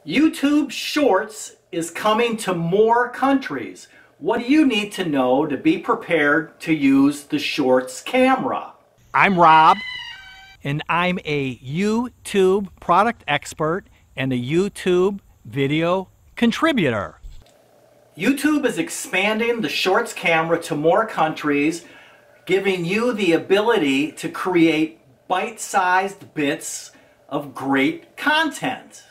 YouTube Shorts is coming to more countries. What do you need to know to be prepared to use the Shorts camera? I'm Rob, and I'm a YouTube product expert and a YouTube video contributor. YouTube is expanding the Shorts camera to more countries, giving you the ability to create bite-sized bits of great content.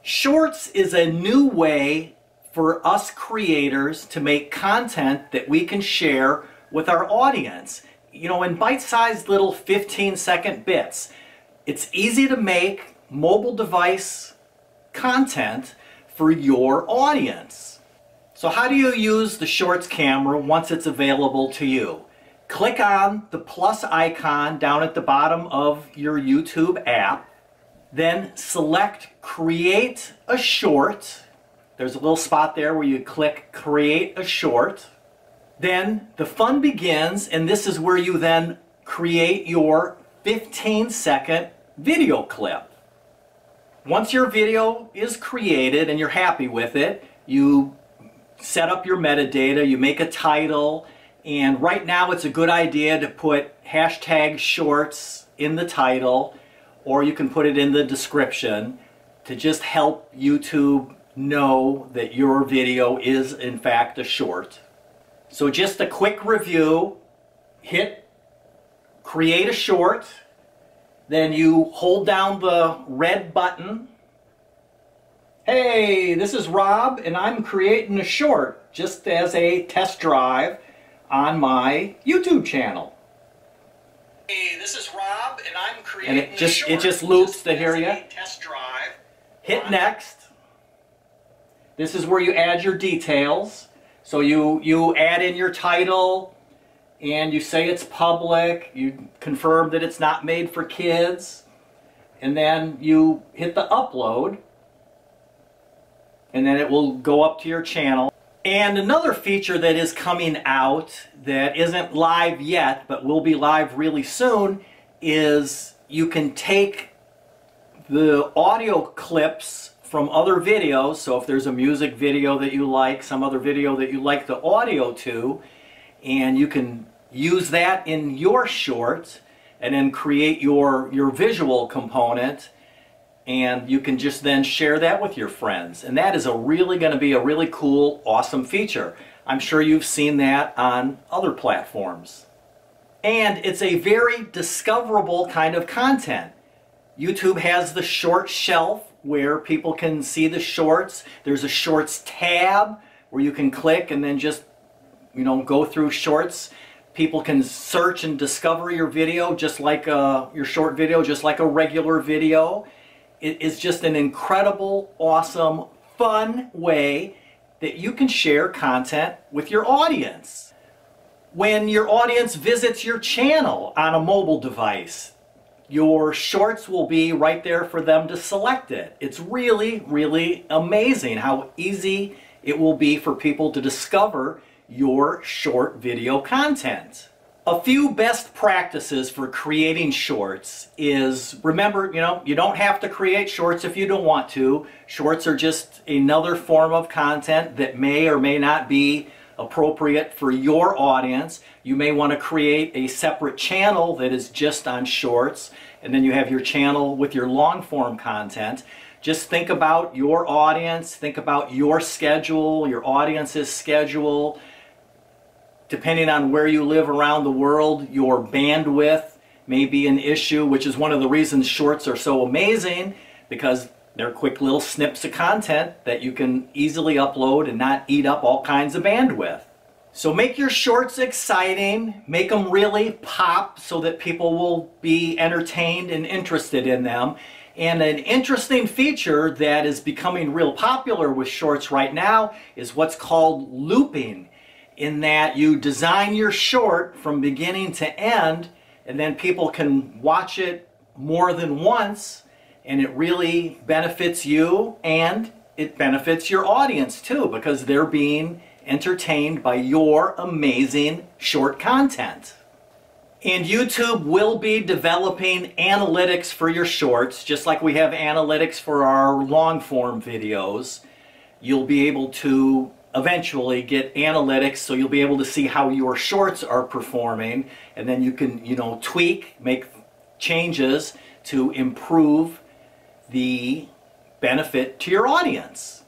Shorts is a new way for us creators to make content that we can share with our audience. You know, in bite-sized little 15-second bits. It's easy to make mobile device content for your audience. So how do you use the Shorts camera once it's available to you? Click on the plus icon down at the bottom of your YouTube app. Then select Create a Short. There's a little spot there where you click Create a Short. Then the fun begins, and this is where you then create your 15-second video clip. Once your video is created and you're happy with it, you set up your metadata, you make a title, and right now it's a good idea to put hashtag shorts in the title, or you can put it in the description to just help YouTube know that your video is in fact a short. So just a quick review, hit create a short, then you hold down the red button. Hey, this is Rob and I'm creating a short just as a test drive on my YouTube channel. Hey, this is Rob and I'm creating a short. And it just loops to hear you. Test drive. Hit next. This is where you add your details. So you add in your title and you say it's public, you confirm that it's not made for kids, and then you hit the upload, and then it will go up to your channel. And another feature that is coming out that isn't live yet but will be live really soon is you can take the audio clips from other videos. So if there's a music video that you like, some other video that you like the audio to, and you can use that in your short and then create your visual component, and you can just then share that with your friends. And that is really going to be a really cool, awesome feature. I'm sure you've seen that on other platforms. And it's a very discoverable kind of content. YouTube has the short shelf where people can see the shorts. There's a shorts tab where you can click and then just, you know, go through shorts. People can search and discover your video just like your short video, just like a regular video. It is just an incredible, awesome, fun way that you can share content with your audience. When your audience visits your channel on a mobile device, your shorts will be right there for them to select it. It's really, really amazing how easy it will be for people to discover your short video content. A few best practices for creating shorts is, remember, you know, you don't have to create shorts if you don't want to. Shorts are just another form of content that may or may not be appropriate for your audience. You may want to create a separate channel that is just on shorts, and then you have your channel with your long form content. Just think about your audience, think about your schedule, your audience's schedule. Depending on where you live around the world, your bandwidth may be an issue, which is one of the reasons shorts are so amazing, because they're quick little snips of content that you can easily upload and not eat up all kinds of bandwidth. So make your shorts exciting, make them really pop so that people will be entertained and interested in them. And an interesting feature that is becoming real popular with shorts right now is what's called looping, in that you design your short from beginning to end, and then people can watch it more than once, and it really benefits you and it benefits your audience too, because they're being entertained by your amazing short content. And YouTube will be developing analytics for your shorts, just like we have analytics for our long form videos. You'll be able to eventually get analytics, so you'll be able to see how your shorts are performing, and then you can, tweak, make changes to improve the benefit to your audience.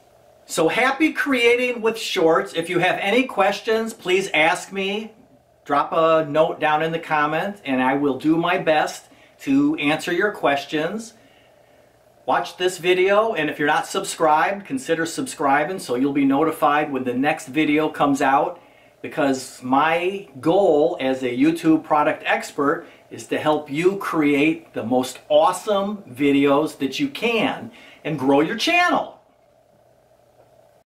So happy creating with shorts. If you have any questions, please ask me. Drop a note down in the comments and I will do my best to answer your questions. Watch this video, and if you're not subscribed, consider subscribing so you'll be notified when the next video comes out, because my goal as a YouTube product expert is to help you create the most awesome videos that you can and grow your channel.